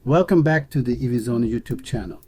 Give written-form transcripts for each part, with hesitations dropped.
Welcome back to the EV Zone YouTube channel.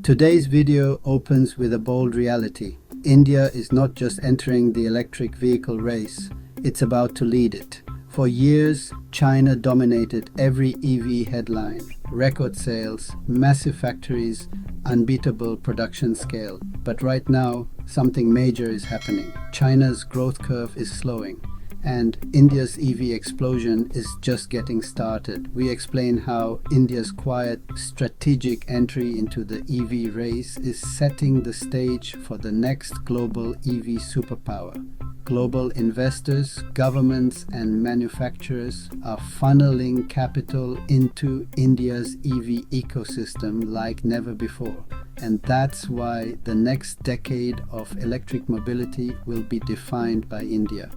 Today's video opens with a bold reality. India is not just entering the electric vehicle race, it's about to lead it. For years, China dominated every EV headline. Record sales, massive factories, unbeatable production scale. But right now, something major is happening. China's growth curve is slowing, and India's EV explosion is just getting started. We explain how India's quiet, strategic entry into the EV race is setting the stage for the next global EV superpower. Global investors, governments, and manufacturers are funneling capital into India's EV ecosystem like never before. And that's why the next decade of electric mobility will be defined by India.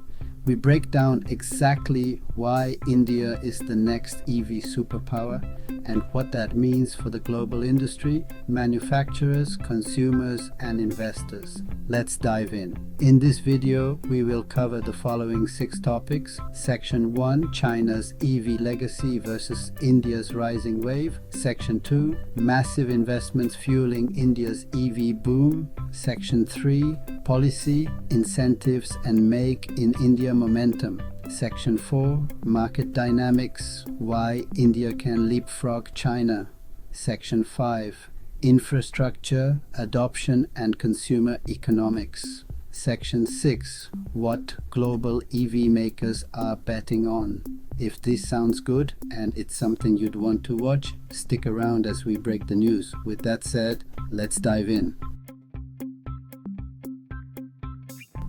We break down exactly why India is the next EV superpower and what that means for the global industry, manufacturers, consumers, and investors. Let's dive in. In this video, we will cover the following 6 topics. Section 1, China's EV legacy versus India's rising wave. Section 2, massive investments fueling India's EV boom. Section 3, policy, incentives, and make in India momentum. Section 4, market dynamics, why India can leapfrog China. Section 5, infrastructure, adoption, and consumer economics. Section 6, what global EV makers are betting on. If this sounds good and it's something you'd want to watch, stick around as we break the news. With that said, let's dive in.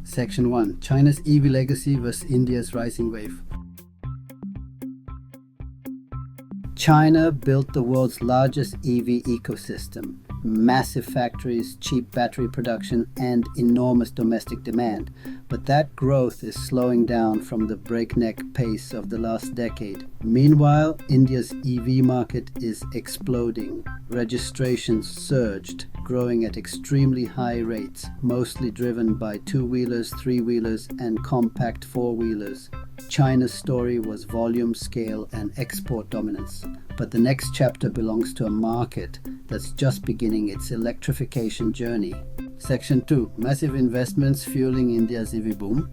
Section 1, China's EV legacy versus India's rising wave. China built the world's largest EV ecosystem. Massive factories, cheap battery production, and enormous domestic demand. But that growth is slowing down from the breakneck pace of the last decade. Meanwhile, India's EV market is exploding. Registrations surged, growing at extremely high rates, mostly driven by two-wheelers, three-wheelers, and compact four-wheelers. China's story was volume, scale, and export dominance. But the next chapter belongs to a market that's just beginning its electrification journey. Section 2, massive investments fueling India's EV boom.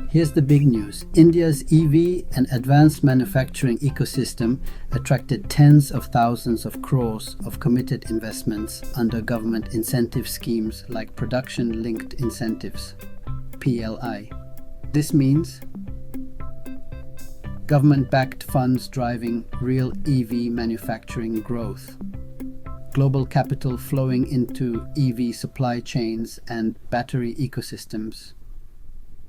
Here's the big news. India's EV and advanced manufacturing ecosystem attracted tens of thousands of crores of committed investments under government incentive schemes like production-linked incentives, PLI. This means government-backed funds driving real EV manufacturing growth. Global capital flowing into EV supply chains and battery ecosystems.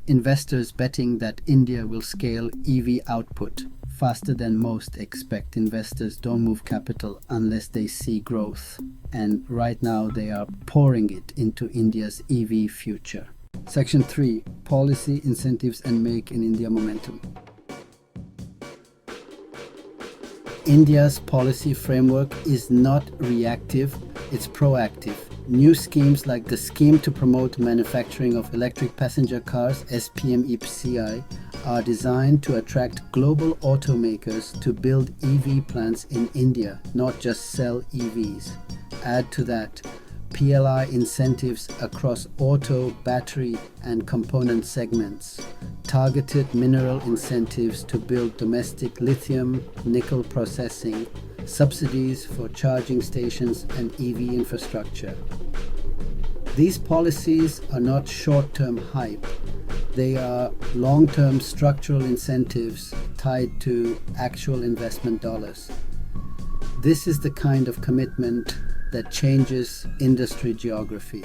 Investors betting that India will scale EV output faster than most expect. Investors don't move capital unless they see growth. And right now they are pouring it into India's EV future. Section 3, policy, incentives, and make in India momentum. India's policy framework is not reactive, it's proactive. New schemes like the Scheme to Promote Manufacturing of Electric Passenger Cars, SPMEPCI, are designed to attract global automakers to build EV plants in India, not just sell EVs. Add to that PLI incentives across auto, battery, and component segments. Targeted mineral incentives to build domestic lithium, nickel processing, subsidies for charging stations and EV infrastructure. These policies are not short-term hype. They are long-term structural incentives tied to actual investment dollars. This is the kind of commitment that changes industry geography.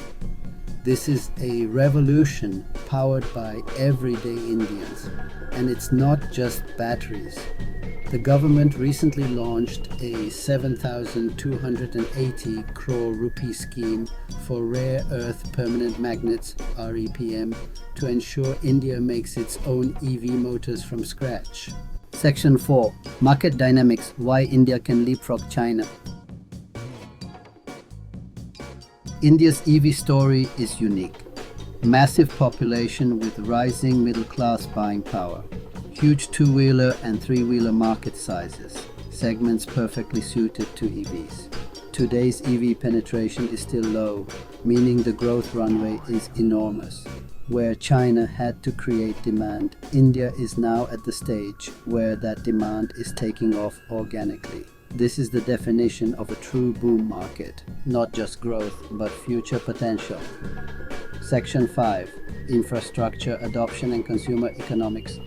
This is a revolution powered by everyday Indians, and it's not just batteries. The government recently launched a 7,280 crore rupee scheme for rare earth permanent magnets (REPM) to ensure India makes its own EV motors from scratch. Section 4, Market Dynamics, why India can leapfrog China. India's EV story is unique. Massive population with rising middle class buying power. Huge two-wheeler and three-wheeler market sizes. Segments perfectly suited to EVs. Today's EV penetration is still low, meaning the growth runway is enormous. Where China had to create demand, India is now at the stage where that demand is taking off organically. This is the definition of a true boom market, not just growth, but future potential. Section 5. Infrastructure, Adoption and Consumer Economics.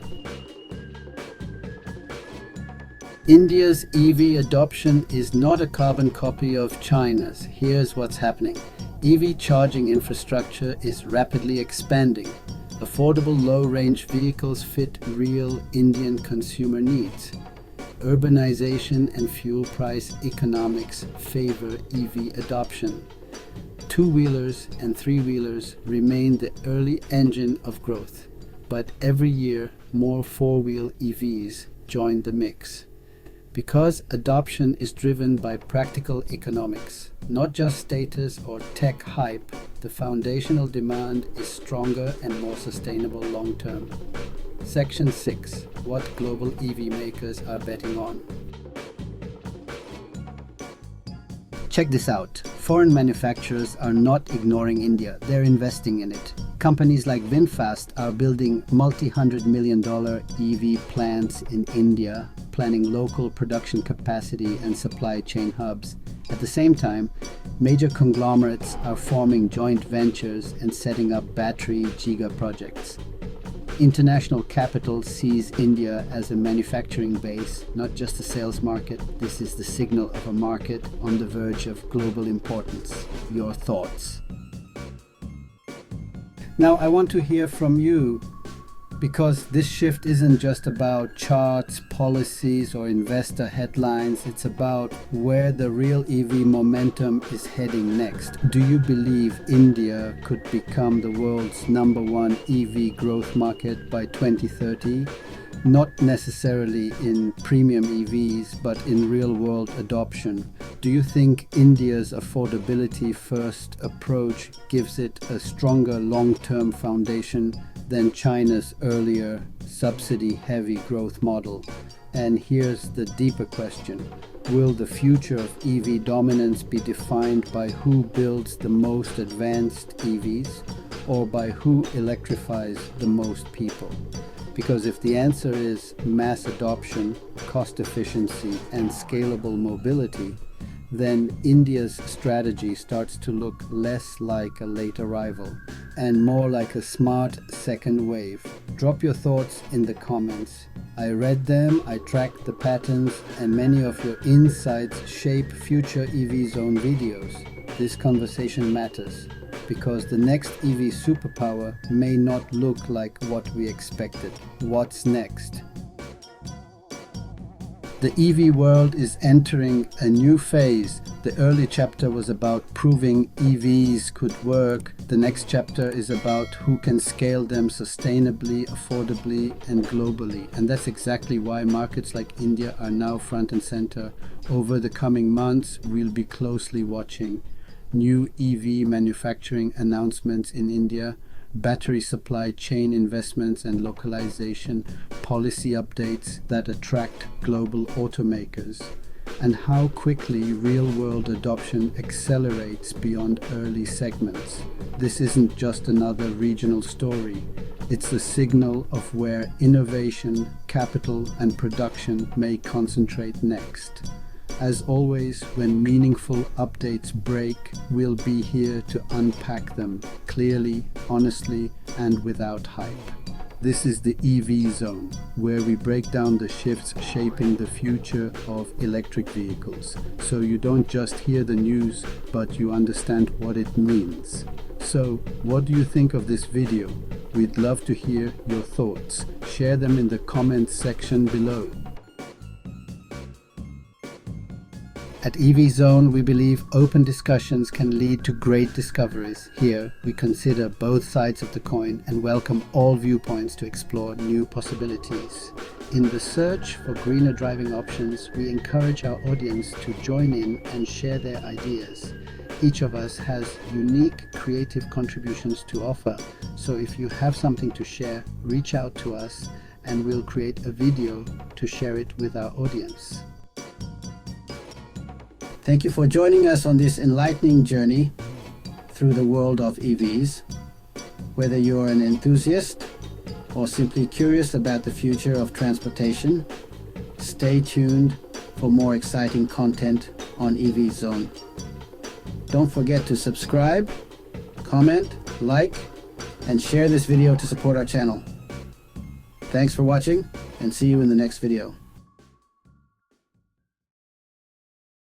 India's EV adoption is not a carbon copy of China's. Here's what's happening. EV charging infrastructure is rapidly expanding. Affordable low-range vehicles fit real Indian consumer needs. Urbanization and fuel price economics favor EV adoption. Two-wheelers and three-wheelers remain the early engine of growth, but every year more four-wheel EVs join the mix. Because adoption is driven by practical economics, not just status or tech hype, the foundational demand is stronger and more sustainable long-term. Section 6. What global EV makers are betting on. Check this out. Foreign manufacturers are not ignoring India, they're investing in it. Companies like VinFast are building multi-$100 million EV plants in India, planning local production capacity and supply chain hubs. At the same time, major conglomerates are forming joint ventures and setting up battery giga projects. International capital sees India as a manufacturing base, not just a sales market. This is the signal of a market on the verge of global importance. Your thoughts? Now I want to hear from you, because this shift isn't just about charts, policies, or investor headlines. It's about where the real EV momentum is heading next. Do you believe India could become the world's #1 EV growth market by 2030? Not necessarily in premium EVs, but in real-world adoption. Do you think India's affordability-first approach gives it a stronger long-term foundation than China's earlier subsidy-heavy growth model? And here's the deeper question. Will the future of EV dominance be defined by who builds the most advanced EVs, or by who electrifies the most people? Because if the answer is mass adoption, cost efficiency, and scalable mobility, then India's strategy starts to look less like a late arrival and more like a smart second wave. Drop your thoughts in the comments. I read them, I tracked the patterns, and many of your insights shape future EV Zone videos. This conversation matters, because the next EV superpower may not look like what we expected. What's next? The EV world is entering a new phase. The early chapter was about proving EVs could work. The next chapter is about who can scale them sustainably, affordably, and globally. And that's exactly why markets like India are now front and center. Over the coming months, we'll be closely watching new EV manufacturing announcements in India, battery supply chain investments and localization, policy updates that attract global automakers, and how quickly real-world adoption accelerates beyond early segments. This isn't just another regional story. It's the signal of where innovation, capital, and production may concentrate next. As always, when meaningful updates break, we'll be here to unpack them clearly, honestly, and without hype. This is the EV Zone, where we break down the shifts shaping the future of electric vehicles, so you don't just hear the news, but you understand what it means. So, what do you think of this video? We'd love to hear your thoughts. Share them in the comments section below. At EV Zone, we believe open discussions can lead to great discoveries. Here, we consider both sides of the coin and welcome all viewpoints to explore new possibilities. In the search for greener driving options, we encourage our audience to join in and share their ideas. Each of us has unique creative contributions to offer. So if you have something to share, reach out to us and we'll create a video to share it with our audience. Thank you for joining us on this enlightening journey through the world of EVs. Whether you're an enthusiast or simply curious about the future of transportation, stay tuned for more exciting content on EV Zone. Don't forget to subscribe, comment, like, and share this video to support our channel. Thanks for watching, and see you in the next video.